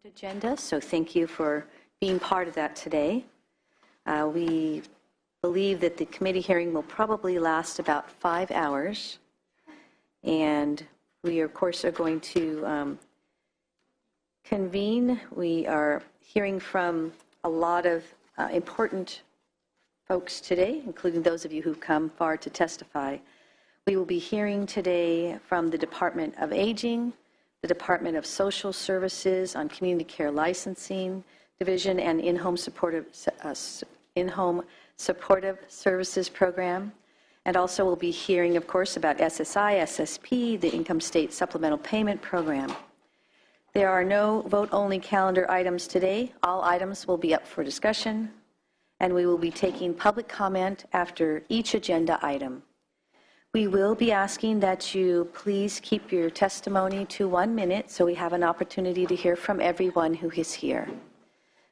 Agenda, so thank you for being part of that today. We believe that the committee hearing will probably last about 5 hours, and we of course are going to convene. We are hearing from a lot of important folks today, including those of you who've come far to testify. We will be hearing today from the Department of Aging, the Department of Social Services on Community Care Licensing Division and In-Home Supportive Services Program. And also we'll be hearing, of course, about SSI, SSP, the Income State Supplemental Payment Program. There are no vote-only calendar items today. All items will be up for discussion, and we will be taking public comment after each agenda item. We will be asking that you please keep your testimony to 1 minute so we have an opportunity to hear from everyone who is here.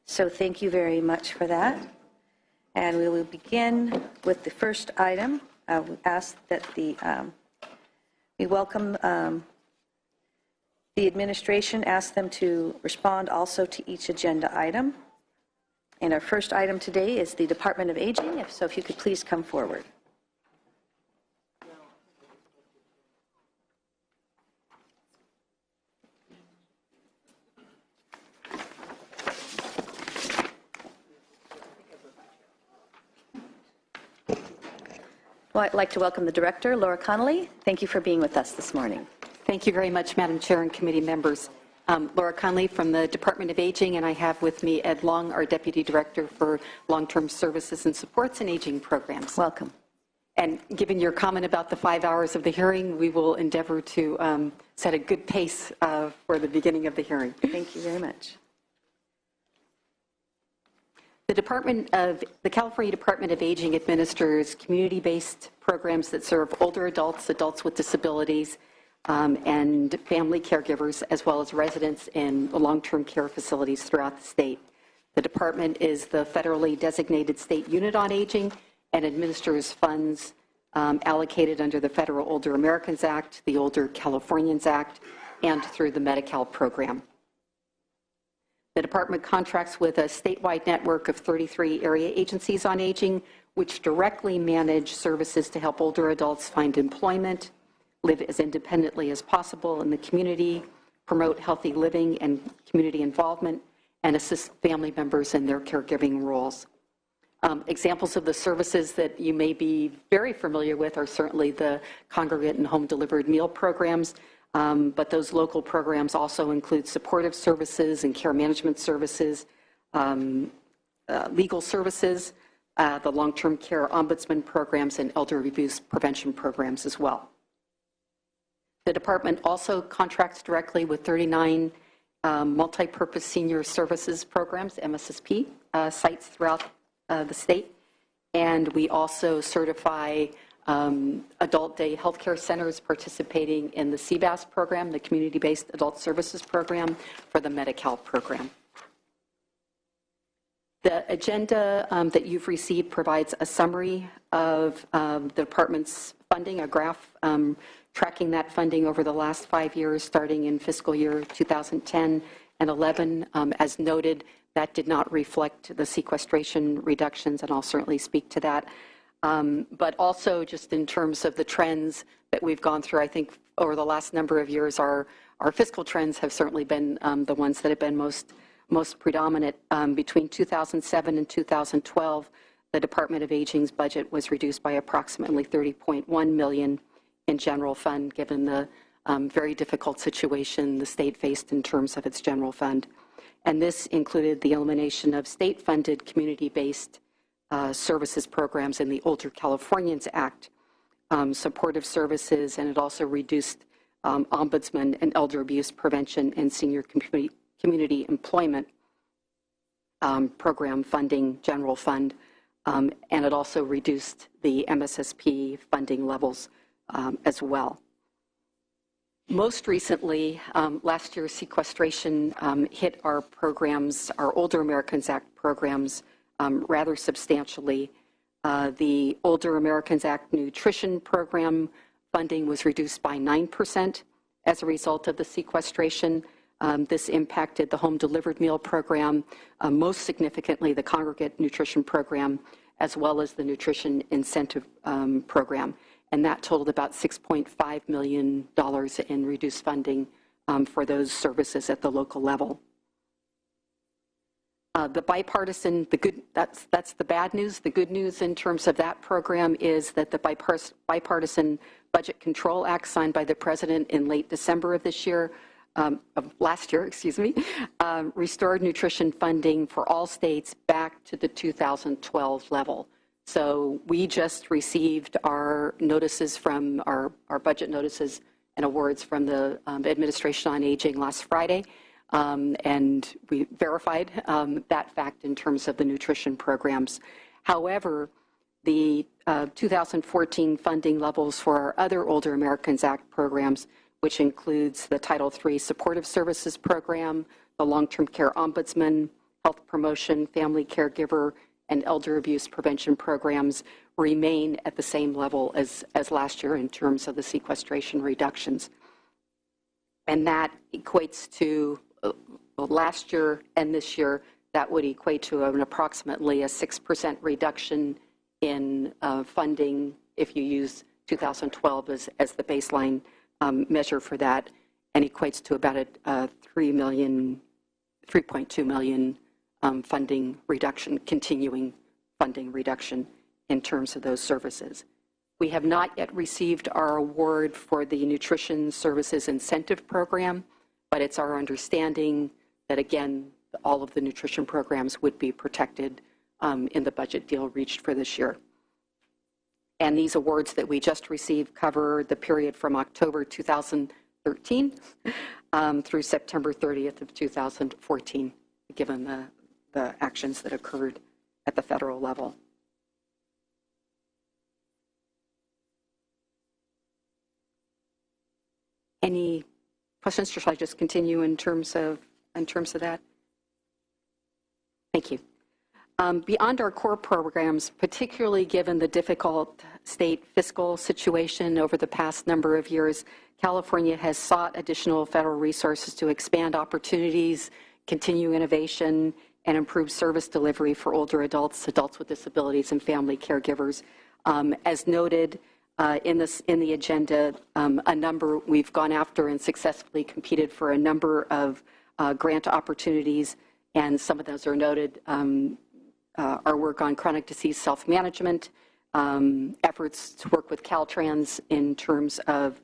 So thank you very much for that. And we will begin with the first item. We ask that we welcome the administration, ask them to respond also to each agenda item. And our first item today is the Department of Aging. If you could please come forward. Well, I'd like to welcome the Director, Laura Connolly. Thank you for being with us this morning. Thank you very much, Madam Chair and committee members. Laura Connolly from the Department of Aging, and I have with me Ed Long, our Deputy Director for Long-Term Services and Supports and Aging Programs. Welcome. And given your comment about the 5 hours of the hearing, we will endeavor to set a good pace for the beginning of the hearing. Thank you very much. The California Department of Aging administers community-based programs that serve older adults, adults with disabilities, and family caregivers, as well as residents in long-term care facilities throughout the state. The department is the federally designated state unit on aging and administers funds allocated under the Federal Older Americans Act, the Older Californians Act, and through the Medi-Cal program. The department contracts with a statewide network of 33 area agencies on aging, which directly manage services to help older adults find employment, live as independently as possible in the community, promote healthy living and community involvement, and assist family members in their caregiving roles. Examples of the services that you may be very familiar with are certainly the congregate and home-delivered meal programs, but those local programs also include supportive services and care management services, legal services, the long-term care ombudsman programs, and elder abuse prevention programs as well. The department also contracts directly with 39 multi-purpose senior services programs, MSSP, sites throughout the state. And we also certify adult day healthcare centers participating in the CBAS program, the Community-Based Adult Services Program, for the Medi-Cal program. The agenda that you've received provides a summary of the department's funding, a graph tracking that funding over the last 5 years, starting in fiscal year 2010 and 11. As noted, that did not reflect the sequestration reductions, and I'll certainly speak to that. But also just in terms of the trends that we've gone through, I think over the last number of years, our fiscal trends have certainly been the ones that have been most predominant. Between 2007 and 2012, the Department of Aging's budget was reduced by approximately $30.1 million in general fund, given the very difficult situation the state faced in terms of its general fund. And this included the elimination of state-funded community-based services programs in the Older Californians Act, supportive services, and it also reduced ombudsman and elder abuse prevention and senior community employment program funding, general fund, and it also reduced the MSSP funding levels as well. Most recently, last year's sequestration hit our programs, our Older Americans Act programs, rather substantially. The Older Americans Act nutrition program funding was reduced by 9% as a result of the sequestration. This impacted the home delivered meal program, most significantly the congregate nutrition program, as well as the nutrition incentive program. And that totaled about $6.5 million in reduced funding for those services at the local level. The bipartisan, that's the bad news. The good news in terms of that program is that the bipartisan Budget Control Act signed by the President in late December of last year, restored nutrition funding for all states back to the 2012 level. So we just received our notices from our budget notices and awards from the Administration on Aging last Friday, and we verified that fact in terms of the nutrition programs. However, the 2014 funding levels for our other Older Americans Act programs, which includes the Title III Supportive Services Program, the Long-Term Care Ombudsman, Health Promotion, Family Caregiver, and Elder Abuse Prevention programs, remain at the same level as last year in terms of the sequestration reductions. And that equates to, last year and this year, that would equate to an approximately a 6% reduction in funding if you use 2012 as the baseline measure for that, and equates to about a $3.2 million funding reduction, continuing funding reduction in terms of those services. We have not yet received our award for the Nutrition Services Incentive Program, but it's our understanding that, again, all of the nutrition programs would be protected in the budget deal reached for this year. And these awards that we just received cover the period from October 2013 through September 30th of 2014, given the actions that occurred at the federal level. Any questions, or shall I just continue in terms of that? Thank you. Beyond our core programs, particularly given the difficult state fiscal situation over the past number of years, California has sought additional federal resources to expand opportunities, continue innovation, and improve service delivery for older adults, adults with disabilities, and family caregivers. As noted in the agenda, we've gone after and successfully competed for a number of grant opportunities, and some of those are noted. Our work on chronic disease self-management, efforts to work with Caltrans in terms of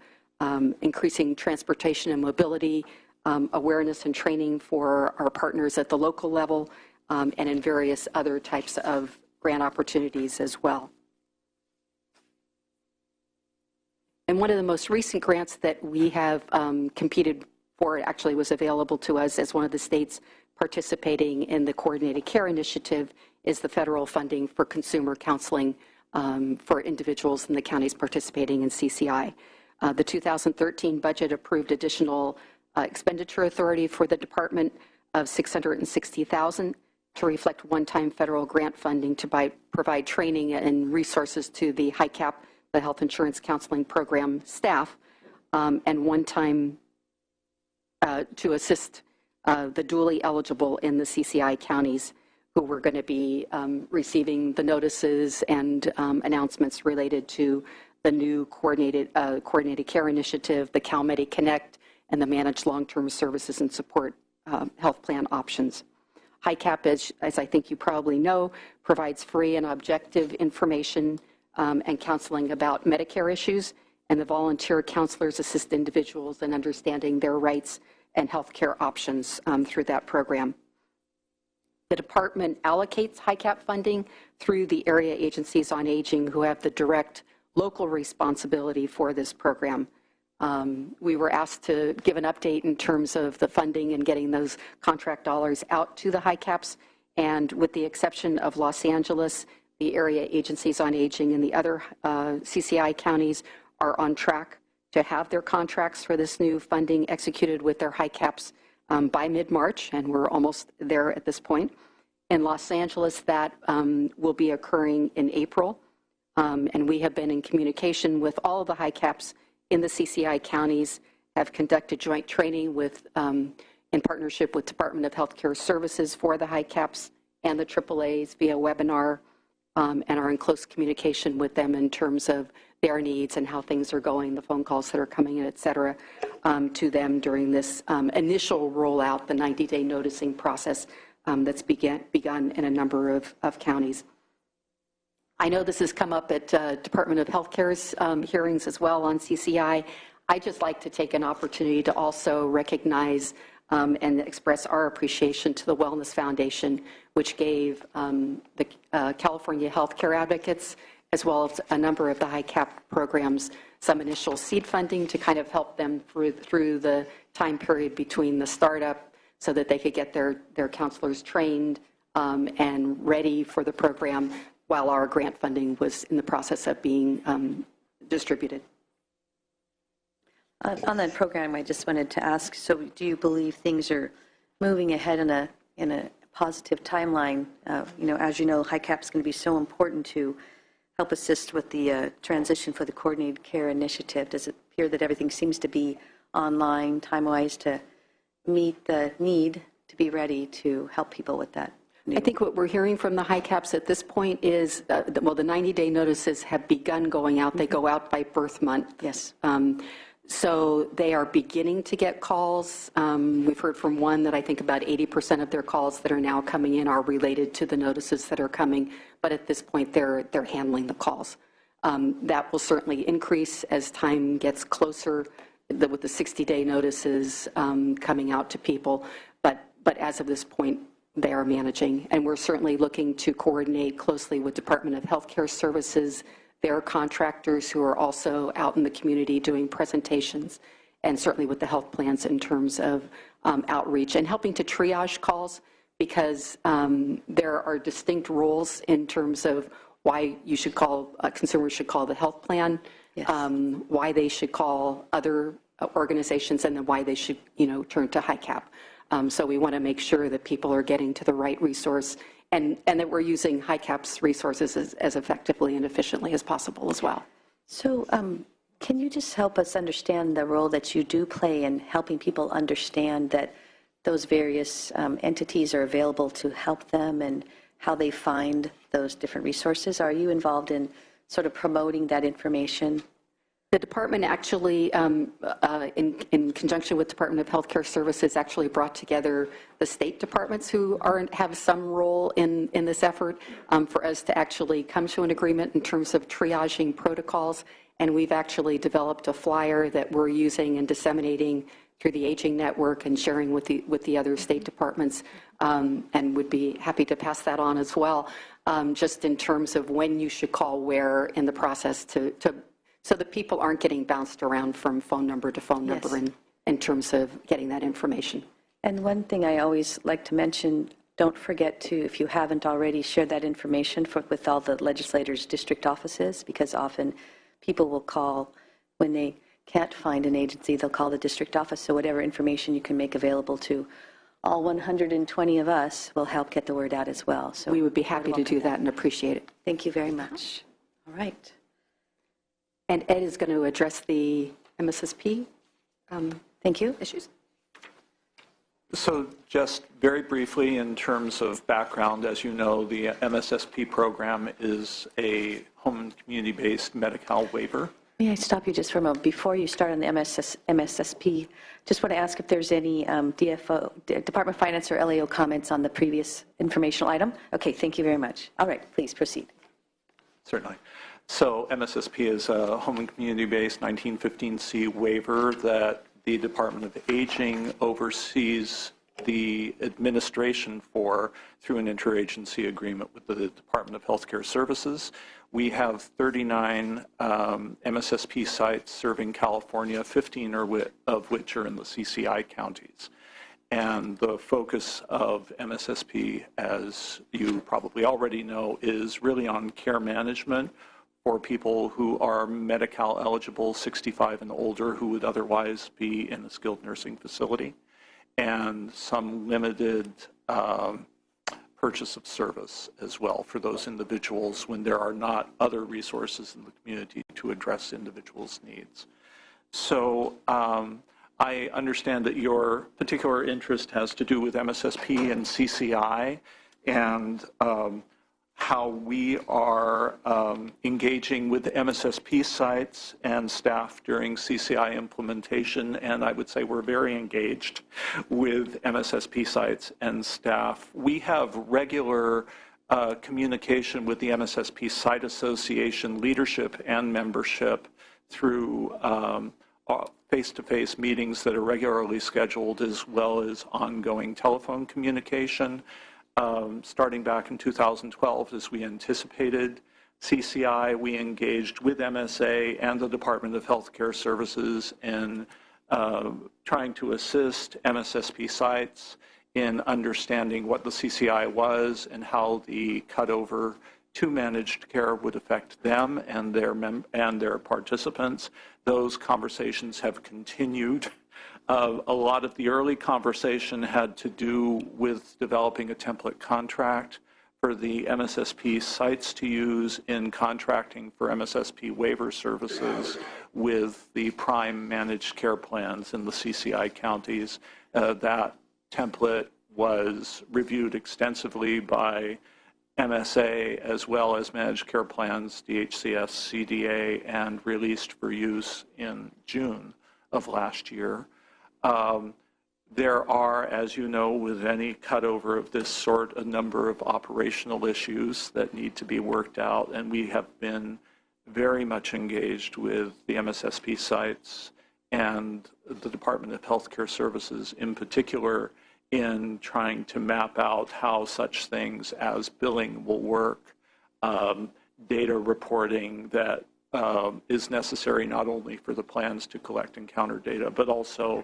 increasing transportation and mobility, awareness and training for our partners at the local level, and in various other types of grant opportunities as well. And one of the most recent grants that we have competed for actually was available to us as one of the states participating in the Coordinated Care Initiative is the federal funding for consumer counseling for individuals in the counties participating in CCI. The 2013 budget approved additional expenditure authority for the department of $660,000 to reflect one-time federal grant funding to provide training and resources to the HICAP, the Health Insurance Counseling Program staff, and one-time to assist the dually eligible in the CCI counties who were going to be receiving the notices and announcements related to the new coordinated care initiative, the CalMedi Connect, and the Managed Long-Term Services and Support Health Plan options. HICAP, as I think you probably know, provides free and objective information and counseling about Medicare issues, and the volunteer counselors assist individuals in understanding their rights and health care options through that program. The department allocates HICAP funding through the area agencies on aging who have the direct local responsibility for this program. We were asked to give an update in terms of the funding and getting those contract dollars out to the HICAPs, and with the exception of Los Angeles, the area agencies on aging and the other CCI counties are on track to have their contracts for this new funding executed with their HICAPs by mid-March, and we're almost there at this point. In Los Angeles, that will be occurring in April, and we have been in communication with all of the HICAPs in the CCI counties, have conducted joint training with in partnership with Department of Healthcare Services for the HICAPs and the AAAs via webinar, and are in close communication with them in terms of their needs and how things are going, the phone calls that are coming in, et cetera, to them during this initial rollout, the 90-day noticing process that's begun in a number of counties. I know this has come up at Department of Healthcare's hearings as well on CCI. I'd just like to take an opportunity to also recognize and express our appreciation to the Wellness Foundation, which gave the California Healthcare Advocates, as well as a number of the HICAP programs, some initial seed funding to kind of help them through the time period between the startup so that they could get their counselors trained and ready for the program while our grant funding was in the process of being distributed. On that program, I just wanted to ask, so do you believe things are moving ahead in a positive timeline? As you know, HICAP is going to be so important to help assist with the transition for the Coordinated Care Initiative. Does it appear that everything seems to be online, time-wise, to meet the need to be ready to help people with that? I think what we're hearing from the HICAPs at this point is, the 90-day notices have begun going out. They go out by birth month. Yes. So they are beginning to get calls. We've heard from one that I think about 80% of their calls that are now coming in are related to the notices that are coming, but at this point they're handling the calls. That will certainly increase as time gets closer with the 60-day notices coming out to people, but as of this point, they are managing, and we're certainly looking to coordinate closely with Department of Healthcare Services, their contractors who are also out in the community doing presentations, and certainly with the health plans in terms of outreach and helping to triage calls, because there are distinct rules in terms of why you should call, consumers should call the health plan, yes. Why they should call other organizations, and then why they should, turn to HICAP. So we want to make sure that people are getting to the right resource, and that we're using HICAP's resources as effectively and efficiently as possible as well. So can you just help us understand the role that you do play in helping people understand that those various entities are available to help them and how they find those different resources? Are you involved in sort of promoting that information? The department actually, in conjunction with Department of Healthcare Services, actually brought together the state departments who have some role in this effort for us to actually come to an agreement in terms of triaging protocols. And we've actually developed a flyer that we're using and disseminating through the Aging Network and sharing with the other state departments, and would be happy to pass that on as well, just in terms of when you should call where in the process so that people aren't getting bounced around from phone number to phone number, yes. in terms of getting that information. And one thing I always like to mention, don't forget to, if you haven't already, share that information with all the legislators' district offices, because often people will call when they can't find an agency, they'll call the district office. So whatever information you can make available to all 120 of us will help get the word out as well. So we would be happy to do that and appreciate it. Thank you very much. All right. And Ed is going to address the MSSP Thank you. issues. So just very briefly, in terms of background, as you know, the MSSP program is a home and community-based Medi-Cal waiver. May I stop you just for a moment? Before you start on the MSSP, just want to ask if there's any DFO, Department of Finance or LAO comments on the previous informational item. Okay, thank you very much. All right, please proceed. Certainly. So MSSP is a home and community-based 1915C waiver that the Department of Aging oversees the administration for through an interagency agreement with the Department of Healthcare Services. We have 39 MSSP sites serving California, 15 of which are in the CCI counties. And the focus of MSSP, as you probably already know, is really on care management for people who are Medi-Cal eligible, 65 and older, who would otherwise be in a skilled nursing facility, and some limited purchase of service as well for those individuals when there are not other resources in the community to address individuals' needs. So I I understand that your particular interest has to do with MSSP and CCI and how we are engaging with the MSSP sites and staff during CCI implementation. And I would say we're very engaged with MSSP sites and staff. We have regular communication with the MSSP Site Association leadership and membership through face-to-face meetings that are regularly scheduled, as well as ongoing telephone communication. Starting back in 2012, as we anticipated CCI, we engaged with MSA and the Department of Healthcare Services in trying to assist MSSP sites in understanding what the CCI was and how the cutover to managed care would affect them and their participants. Those conversations have continued. A lot of the early conversation had to do with developing a template contract for the MSSP sites to use in contracting for MSSP waiver services with the prime managed care plans in the CCI counties. That template was reviewed extensively by MSA as well as managed care plans, DHCS, CDA, and released for use in June of last year. There are, as you know, with any cutover of this sort, a number of operational issues that need to be worked out, and we have been very much engaged with the MSSP sites and the Department of Healthcare Services in particular in trying to map out how such things as billing will work, data reporting that is necessary not only for the plans to collect and counter data, but also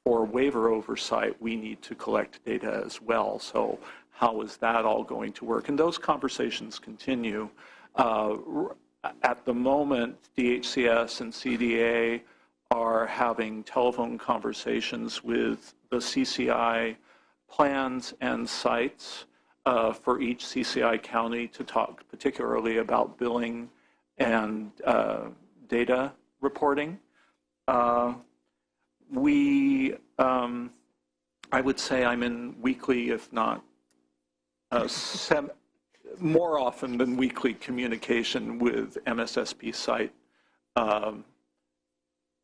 for waiver oversight, we need to collect data as well. So how is that all going to work? And those conversations continue. At the moment, DHCS and CDA are having telephone conversations with the CCI plans and sites for each CCI county to talk particularly about billing and data reporting. I would say I'm in weekly, if not more often than weekly communication with MSSP site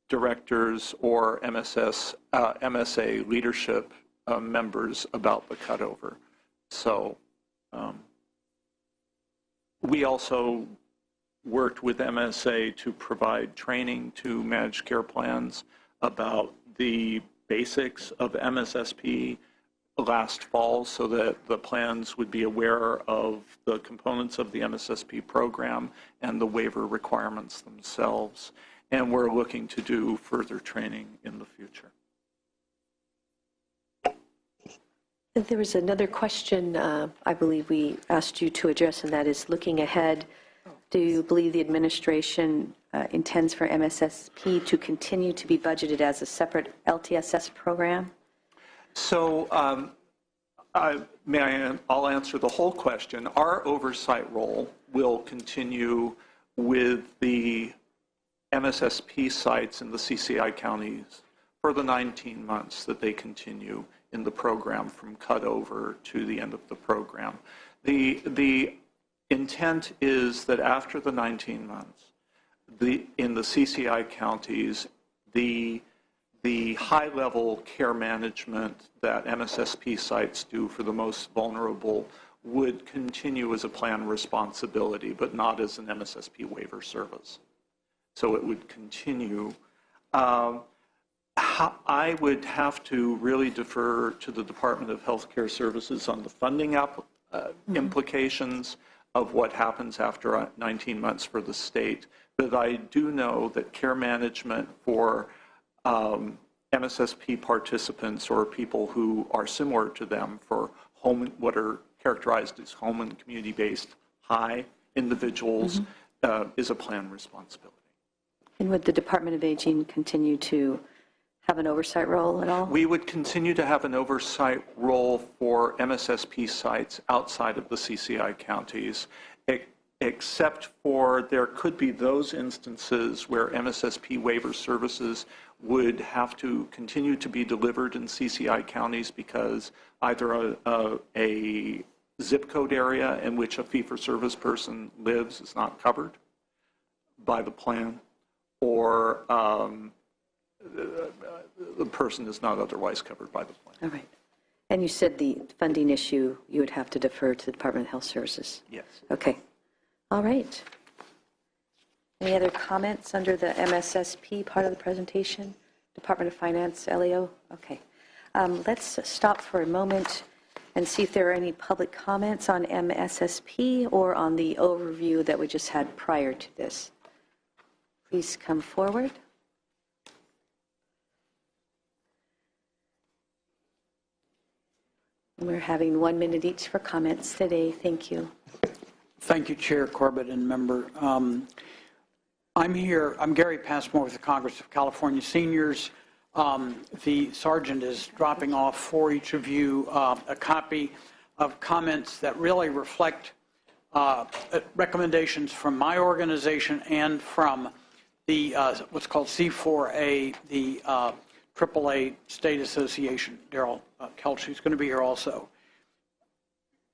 directors or MSA leadership members about the cutover. So we also worked with MSA to provide training to managed care plans about the basics of MSSP last fall so that the plans would be aware of the components of the MSSP program and the waiver requirements themselves. And we're looking to do further training in the future. There was another question I believe we asked you to address, and that is looking ahead. Do you believe the administration intends for MSSP to continue to be budgeted as a separate LTSS program? So I'll answer the whole question. Our oversight role will continue with the MSSP sites in the CCI counties for the 19 months that they continue in the program from cutover to the end of the program. The intent is that after the 19 months, in the CCI counties, the high-level care management that MSSP sites do for the most vulnerable would continue as a plan responsibility, but not as an MSSP waiver service. So it would continue. I would have to really defer to the Department of Healthcare Services on the funding implications of what happens after 19 months for the state. But I do know that care management for MSSP participants or people who are similar to them for what are characterized as home and community-based high individuals is a plan responsibility. And would the Department of Aging continue to have an oversight role at all? We would continue to have an oversight role for MSSP sites outside of the CCI counties, except for there could be those instances where MSSP waiver services would have to continue to be delivered in CCI counties because either a zip code area in which a fee-for-service person lives is not covered by the plan, or the person is not otherwise covered by the plan. All right. And you said the funding issue, you would have to defer to the Department of Health Services? Yes. Okay. All right. Any other comments under the MSSP part of the presentation? Department of Finance, Elio? Okay. Let's stop for a moment and see if there are any public comments on MSSP or on the overview that we just had prior to this. Please come forward. We're having 1 minute each for comments today. Thank you. Thank you, Chair Corbett and member. I'm Gary Passmore with the Congress of California Seniors. The sergeant is dropping off for each of you a copy of comments that really reflect recommendations from my organization and from the what's called C4A, the AAA State Association. Daryl Kelch, who's going to be here also.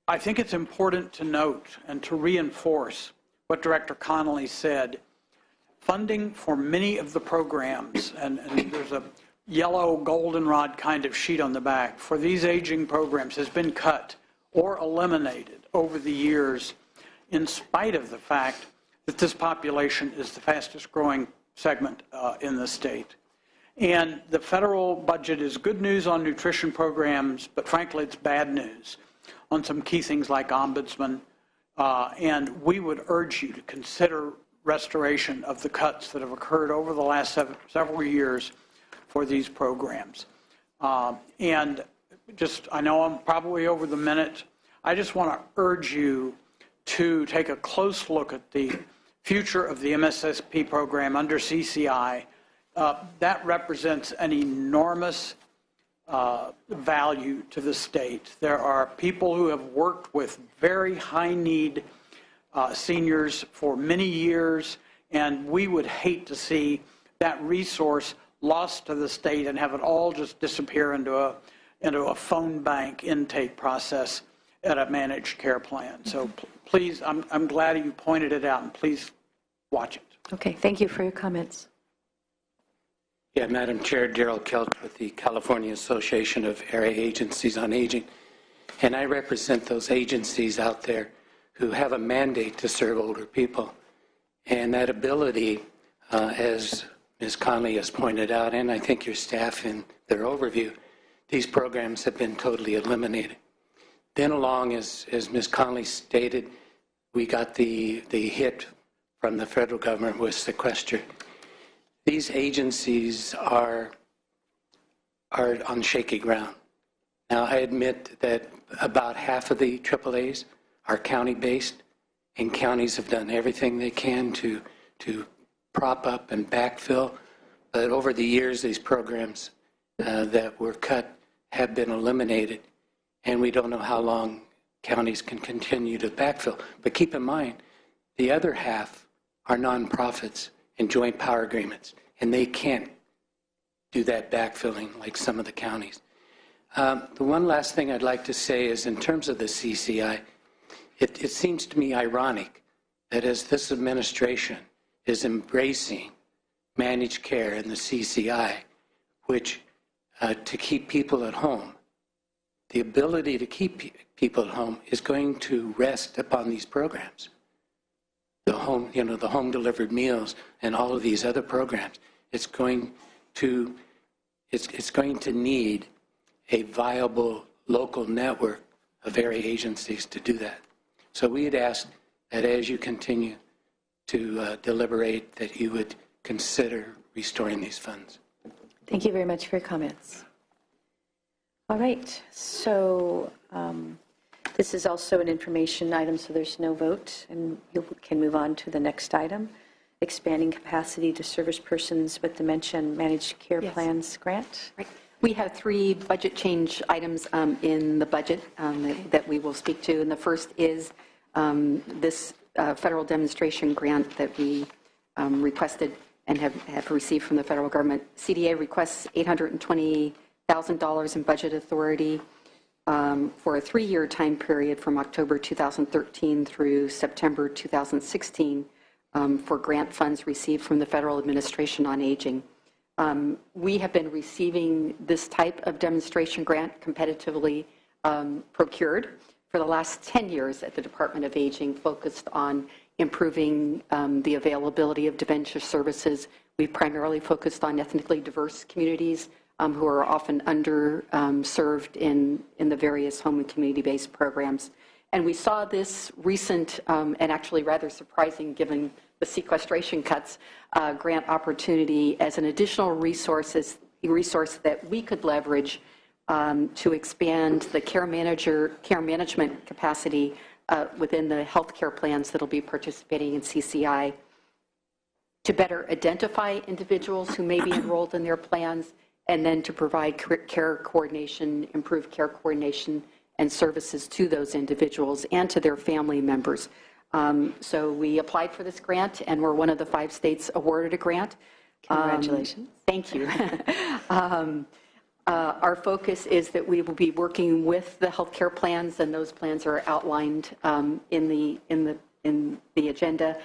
I think it's important to note and to reinforce what Director Connolly said. Funding for many of the programs, and there's a yellow goldenrod kind of sheet on the back, for these aging programs has been cut or eliminated over the years in spite of the fact that this population is the fastest growing segment in the state. And the federal budget is good news on nutrition programs, but frankly it's bad news on some key things like ombudsman, and we would urge you to consider restoration of the cuts that have occurred over the last several years for these programs. And just, I know I'm probably over the minute, I just want to urge you to take a close look at the future of the MSSP program under CCI. That represents an enormous value to the state. There are people who have worked with very high need seniors for many years, and we would hate to see that resource lost to the state and have it all just disappear into a phone bank intake process at a managed care plan. So please, I'm glad you pointed it out, and please watch it. Okay, thank you for your comments. Yeah, Madam Chair, Daryl Kelch with the California Association of Area Agencies on Aging, and I represent those agencies out there who have a mandate to serve older people. And that ability, as Ms. Conley has pointed out, and I think your staff in their overview, these programs have been totally eliminated. Then along, as Ms. Conley stated, we got the hit from the federal government with sequester. These agencies are on shaky ground. Now, I admit that about half of the AAAs are county-based, and counties have done everything they can to prop up and backfill. But over the years, these programs that were cut have been eliminated, and we don't know how long counties can continue to backfill. But keep in mind, the other half are nonprofits and joint power agreements, and they can't do that backfilling like some of the counties. The one last thing I'd like to say is in terms of the CCI, it seems to me ironic that as this administration is embracing managed care in the CCI, which to keep people at home, the ability to keep people at home is going to rest upon these programs. The home, the home delivered meals and all of these other programs. It's going to need a viable local network of area agencies to do that. So we'd ask that as you continue to deliberate, that you would consider restoring these funds. Thank you very much for your comments. All right, so this is also an information item, so there's no vote, and you can move on to the next item, expanding capacity to service persons with dementia and managed care plans grant. Right. We have 3 budget change items in the budget that we will speak to, and the first is this federal demonstration grant that we requested and have received from the federal government. CDA requests $820,000 in budget authority for a 3-year time period from October 2013 through September 2016 for grant funds received from the Federal Administration on Aging. We have been receiving this type of demonstration grant competitively procured for the last 10 years at the Department of Aging, focused on improving the availability of dementia services. We've primarily focused on ethnically diverse communities who are often underserved in the various home and community-based programs. And we saw this recent and actually rather surprising, given the sequestration cuts, grant opportunity as an additional resource that we could leverage to expand the care management capacity within the healthcare plans that will be participating in CCI, to better identify individuals who may be enrolled in their plans, and then to provide care coordination, improved care coordination and services to those individuals and to their family members. So we applied for this grant, and we're one of the 5 states awarded a grant. Congratulations. Thank you. Our focus is that we will be working with the healthcare plans, and those plans are outlined in the agenda,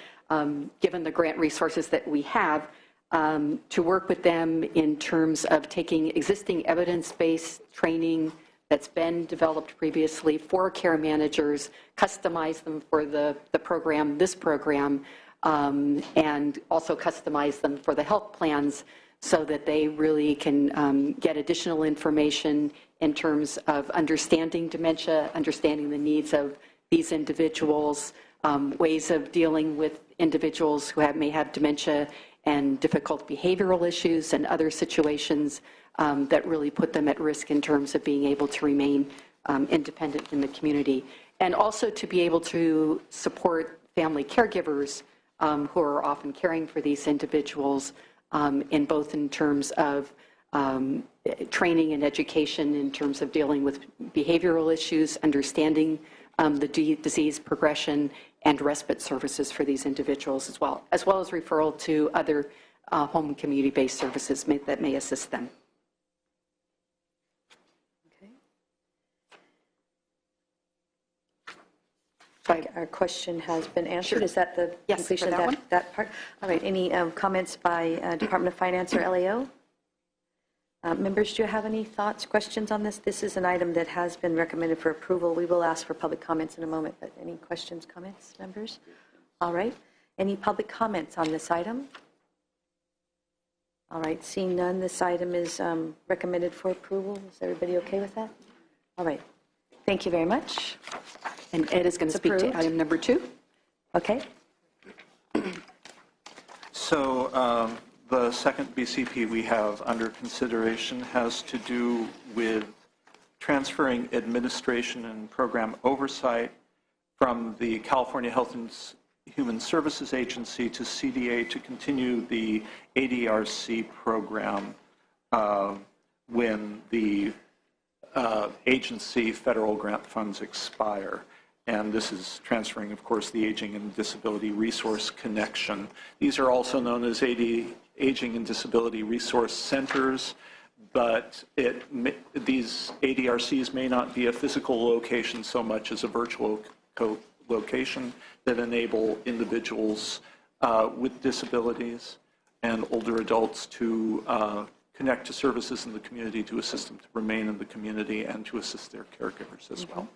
given the grant resources that we have, to work with them in terms of taking existing evidence-based training that's been developed previously for care managers, customize them for this program, and also customize them for the health plans so that they really can get additional information in terms of understanding dementia, understanding the needs of these individuals, ways of dealing with individuals who may have dementia and difficult behavioral issues and other situations that really put them at risk in terms of being able to remain independent in the community. And also to be able to support family caregivers who are often caring for these individuals in terms of training and education, in terms of dealing with behavioral issues, understanding the disease progression, and respite services for these individuals as well as referral to other home and community-based services that may assist them. Okay. Our question has been answered. Sure. Is that the completion of that part? All right. Any comments by Department of Finance or LAO? Members, do you have any thoughts, questions on this? This is an item that has been recommended for approval. We will ask for public comments in a moment, but any questions, comments, members? All right. Any public comments on this item? All right. Seeing none, this item is recommended for approval. Is everybody okay with that? All right. Thank you very much. And Ed is going to speak to item number 2. Okay. So the second BCP we have under consideration has to do with transferring administration and program oversight from the California Health and Human Services Agency to CDA to continue the ADRC program when the agency federal grant funds expire. And this is transferring, of course, the Aging and Disability Resource Connection. These are also known as Aging and Disability Resource Centers, but these ADRCs may not be a physical location so much as a virtual location that enable individuals with disabilities and older adults to connect to services in the community, to assist them to remain in the community, and to assist their caregivers as well.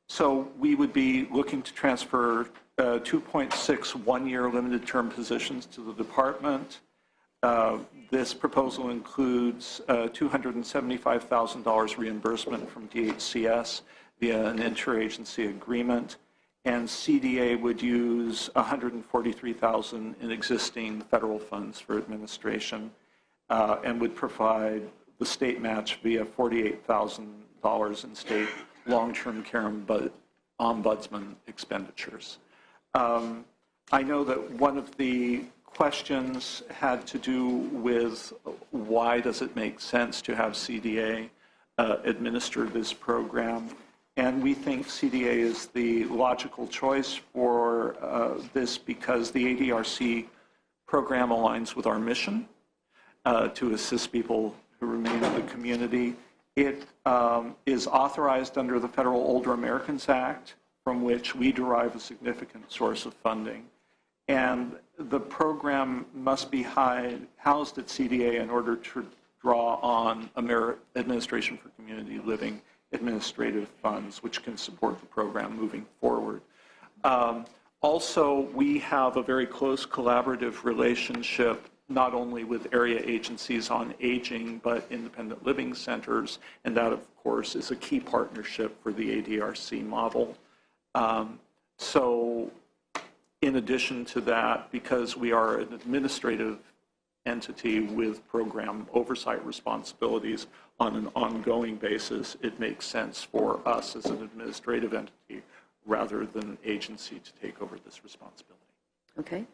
So we would be looking to transfer 2.6 one-year limited term positions to the department. This proposal includes $275,000 reimbursement from DHCS via an interagency agreement, and CDA would use $143,000 in existing federal funds for administration, and would provide the state match via $48,000 in state long-term care ombudsman expenditures. I know that one of the questions had to do with why does it make sense to have CDA administer this program, and we think CDA is the logical choice for this because the ADRC program aligns with our mission to assist people who remain in the community. It is authorized under the Federal Older Americans Act, from which we derive a significant source of funding. And the program must be housed at CDA in order to draw on Administration for Community Living administrative funds, which can support the program moving forward. Also, we have a very close collaborative relationship not only with area agencies on aging, but independent living centers, and that, of course, is a key partnership for the ADRC model. So in addition to that, because we are an administrative entity with program oversight responsibilities on an ongoing basis, it makes sense for us as an administrative entity rather than an agency to take over this responsibility. Okay.